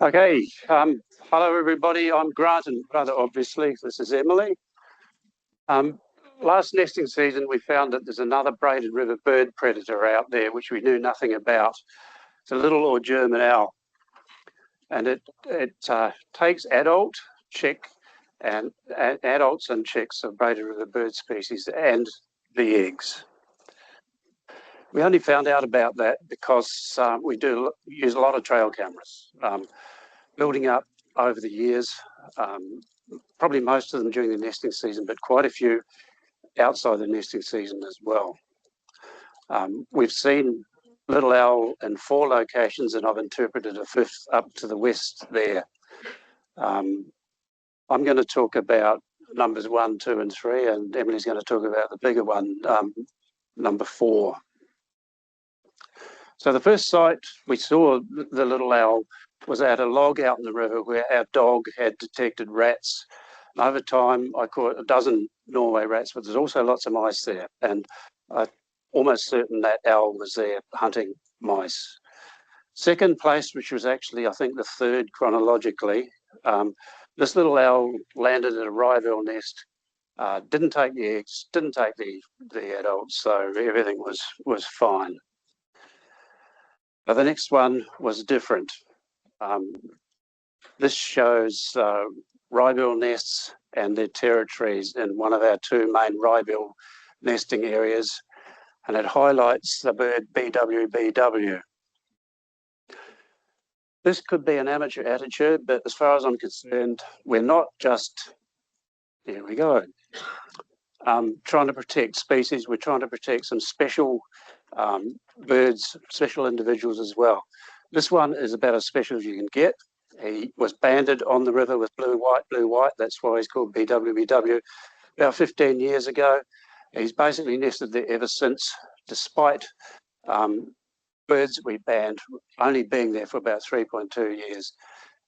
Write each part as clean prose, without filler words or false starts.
Okay, hello everybody. I'm Grant, and brother, obviously, this is Emily. Last nesting season, we found that there's another braided river bird predator out there, which we knew nothing about. It's a little or German owl, and it takes adult chick and adults and chicks of braided river bird species and the eggs. We only found out about that because we do use a lot of trail cameras, building up over the years, probably most of them during the nesting season, but quite a few outside the nesting season as well. We've seen little owl in 4 locations, and I've interpreted a 5th up to the west there. I'm going to talk about numbers 1, 2, and 3, and Emily's going to talk about the bigger one, number 4. So the first site we saw the little owl was at a log out in the river where our dog had detected rats. And over time, I caught a dozen Norway rats, but there's also lots of mice there. And I'm almost certain that owl was there hunting mice. Second place, which was actually, I think, the 3rd chronologically, this little owl landed at a wrybill nest, didn't take the eggs, didn't take the adults, so everything was fine. But the next one was different. This shows wrybill nests and their territories in one of our 2 main wrybill nesting areas, and it highlights the bird BWBW. This could be an amateur attitude, but as far as I'm concerned, we're not just, here we go, trying to protect species, we're trying to protect some special birds, special individuals as well. This one is about as special as you can get. He was banded on the river with blue, white. That's why he's called BWBW. About 15 years ago, he's basically nested there ever since, despite birds we banned only being there for about 3.2 years.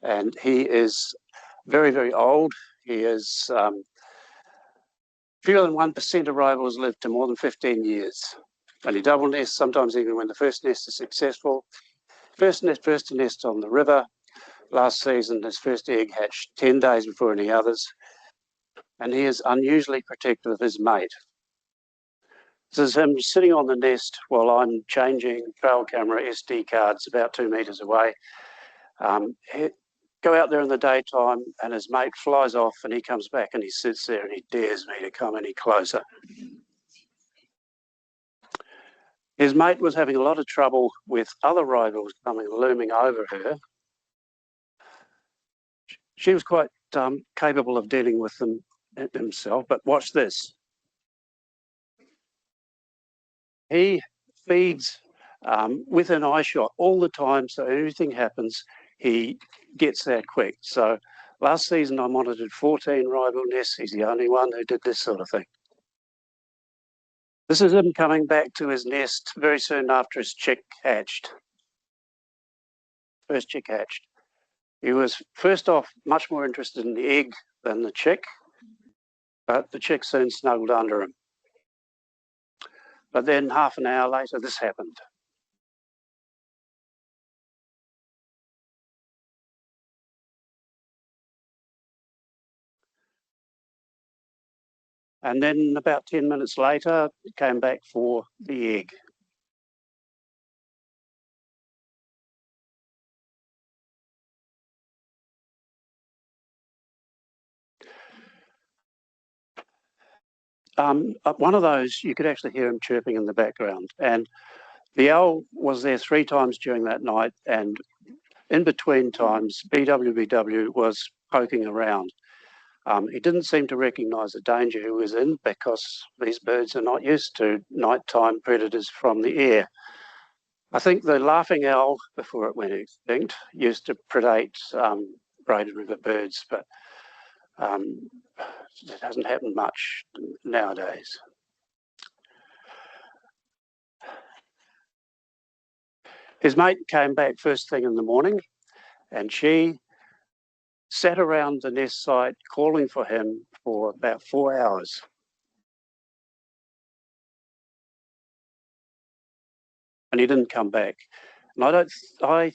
And he is very, very old. He is fewer than 1% of wrybills live to more than 15 years. And he double nests, sometimes even when the first nest is successful. First to nest on the river. Last season, his first egg hatched 10 days before any others. And he is unusually protective of his mate. This is him sitting on the nest while I'm changing trail camera SD cards about 2 meters away. Go out there in the daytime and his mate flies off and he comes back and he sits there and he dares me to come any closer. His mate was having a lot of trouble with other wrybills looming over her. She was quite capable of dealing with them himself, but watch this. He feeds within eye shot all the time, so anything happens, he gets there quick. So last season I monitored 14 wrybill nests. He's the only one who did this sort of thing. This is him coming back to his nest very soon after his chick hatched. First chick hatched. He was first off much more interested in the egg than the chick, but the chick soon snuggled under him. But then half an hour later, this happened. And then about 10 minutes later, it came back for the egg. One of those, you could actually hear him chirping in the background. And the owl was there 3 times during that night. And in between times, BWBW was poking around. He didn't seem to recognise the danger he was in because these birds are not used to nighttime predators from the air. I think the laughing owl, before it went extinct, used to predate braided river birds, but it hasn't happened much nowadays. His mate came back first thing in the morning, and she sat around the nest site calling for him for about 4 hours. And he didn't come back. And I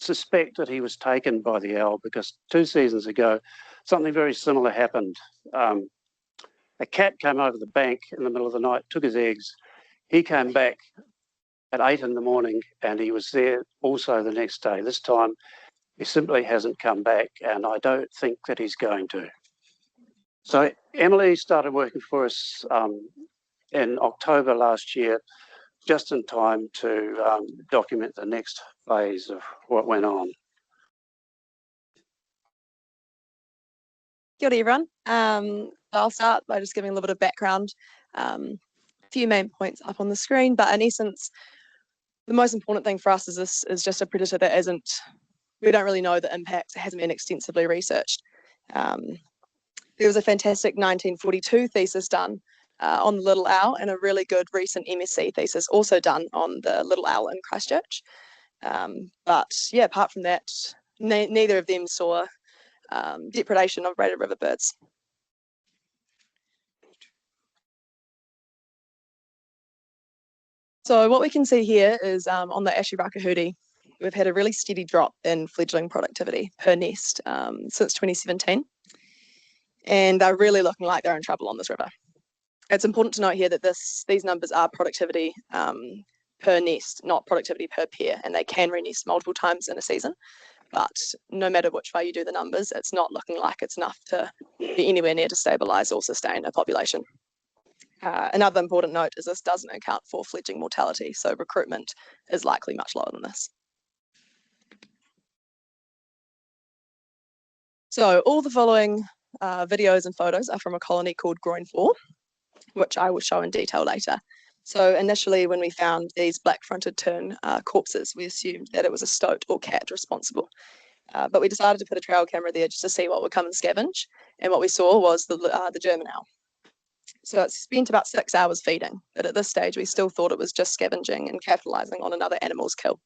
suspect that he was taken by the owl because 2 seasons ago, something very similar happened. A cat came over the bank in the middle of the night, took his eggs. He came back at 8 in the morning and he was there also the next day. This time, he simply hasn't come back, and I don't think that he's going to. So Emily started working for us in October last year, just in time to document the next phase of what went on. Kia ora, everyone. I'll start by just giving a little bit of background. A few main points up on the screen, but in essence, the most important thing for us is this is just a predator that isn't, we don't really know the impact. It hasn't been extensively researched. There was a fantastic 1942 thesis done on the little owl, and a really good recent MSc thesis also done on the little owl in Christchurch. But yeah, apart from that, neither of them saw depredation of braided river birds. So what we can see here is on the Ashley Rakahuri, we've had a really steady drop in fledgling productivity per nest since 2017. And they're really looking like they're in trouble on this river. It's important to note here that these numbers are productivity per nest, not productivity per pair, and they can re-nest multiple times in a season. But no matter which way you do the numbers, it's not looking like it's enough to be anywhere near to stabilise or sustain a population. Another important note is this doesn't account for fledging mortality, so recruitment is likely much lower than this. So all the following videos and photos are from a colony called Groin 4, which I will show in detail later. So initially, when we found these black-fronted tern corpses, we assumed that it was a stoat or cat responsible. But we decided to put a trail camera there just to see what would come and scavenge. And what we saw was the German owl. So it spent about 6 hours feeding, but at this stage, we still thought it was just scavenging and capitalising on another animal's kill.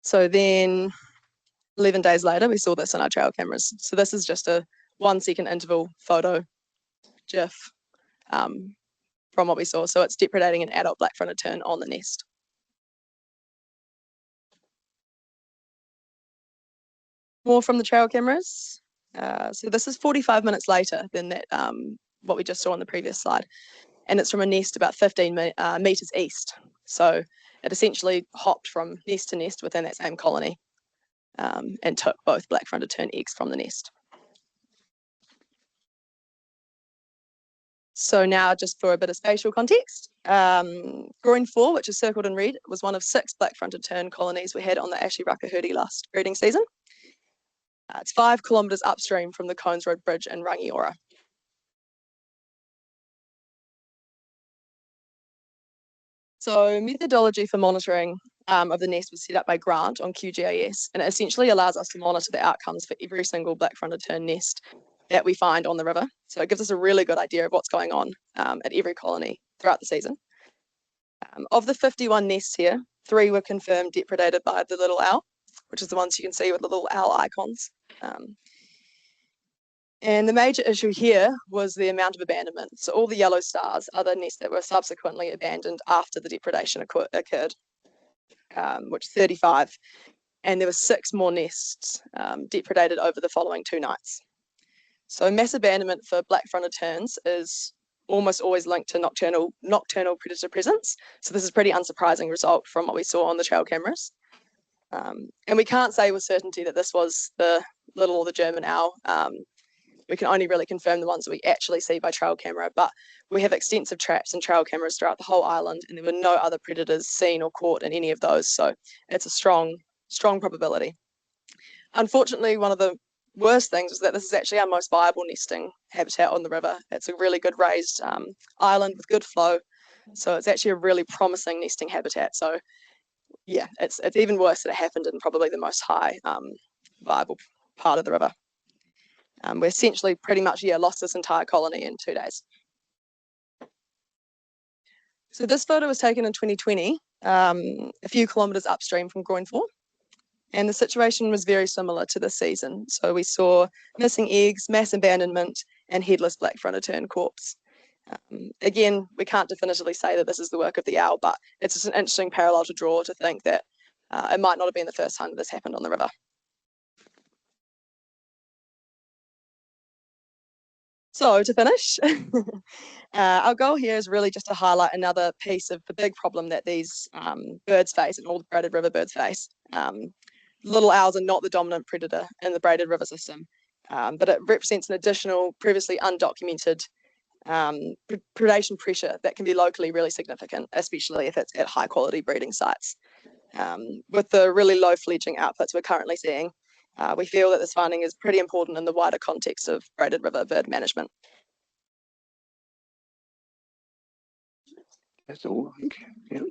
So then 11 days later, we saw this on our trail cameras. So this is just a 1 second interval photo GIF from what we saw. So it's depredating an adult black-fronted tern on the nest. More from the trail cameras. So this is 45 minutes later than that what we just saw on the previous slide. And it's from a nest about 15 meters east. So it essentially hopped from nest to nest within that same colony and took both black-fronted tern eggs from the nest. So now, just for a bit of spatial context, Groin 4, which is circled in red, was one of 6 black-fronted tern colonies we had on the Ashley Rakahuri last breeding season. It's 5 kilometres upstream from the Cones Road Bridge in Rangiora. So methodology for monitoring of the nest was set up by Grant on QGIS, and it essentially allows us to monitor the outcomes for every single black-fronted tern nest that we find on the river. So it gives us a really good idea of what's going on at every colony throughout the season. Of the 51 nests here, 3 were confirmed depredated by the little owl, which is the ones you can see with the little owl icons. And the major issue here was the amount of abandonment. So all the yellow stars are the nests that were subsequently abandoned after the depredation occurred, which 35. And there were 6 more nests depredated over the following 2 nights. So mass abandonment for black-fronted terns is almost always linked to nocturnal predator presence. So this is a pretty unsurprising result from what we saw on the trail cameras. And we can't say with certainty that this was the little or the German owl. We can only really confirm the ones that we actually see by trail camera, but we have extensive traps and trail cameras throughout the whole island, and there were no other predators seen or caught in any of those. So it's a strong probability. Unfortunately, one of the worst things is that this is actually our most viable nesting habitat on the river. It's a really good raised island with good flow. So it's actually a really promising nesting habitat. So yeah, it's even worse that it happened in probably the most high viable part of the river. We essentially pretty much lost this entire colony in 2 days. So this photo was taken in 2020, a few kilometres upstream from Groin 4. And the situation was very similar to this season. So we saw missing eggs, mass abandonment, and headless black-fronted tern corpse. Again, we can't definitively say that this is the work of the owl, but it's just an interesting parallel to draw to think that it might not have been the first time that this happened on the river. So to finish, our goal here is really just to highlight another piece of the big problem that these birds face and all the braided river birds face. Little owls are not the dominant predator in the braided river system, but it represents an additional, previously undocumented predation pressure that can be locally really significant, especially if it's at high quality breeding sites. With the really low fledgling outputs we're currently seeing, we feel that this finding is pretty important in the wider context of braided river bird management. That's all. Yeah.